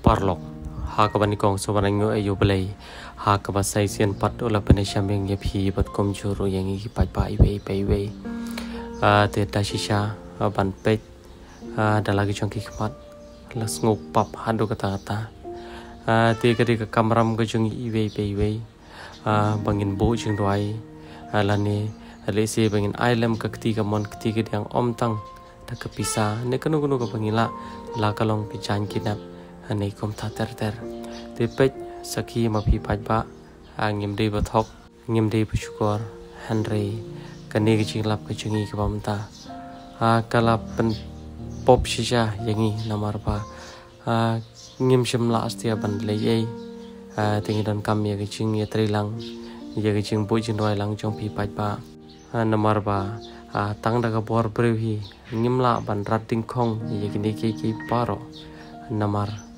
parlok ha ka bani kong so banango ayo belai ha ka ba sai sian pat ola bani shameng ye phi bat kom juru yang i pai pai we te ta shisha ban pet da lagi chong ki khmat las ngop pap hadu kata kata te ka ka kamram ka chung i we bangin bo chung doi lani le se bangin ailam ka kti ka mon kti ka yang om tang ta ka pisa ne kanu ka bangila la kalong pi chan kinap nei kom tha ter te pet saki ma phi paj ba ngim dei ba thok ngim dei bu shukor hanre kani ki chinglap ka chungi ka bamta kalap pen pop shisha yangi namar ba ngim shim la astia ban le ye tingi don kam ye ki ching ye trilang ye ki ching bu jin doi lang chong phi paj ba namar ba tang da ka bor brewi ngim la ban rat ting khong ye ki ne ki paro namar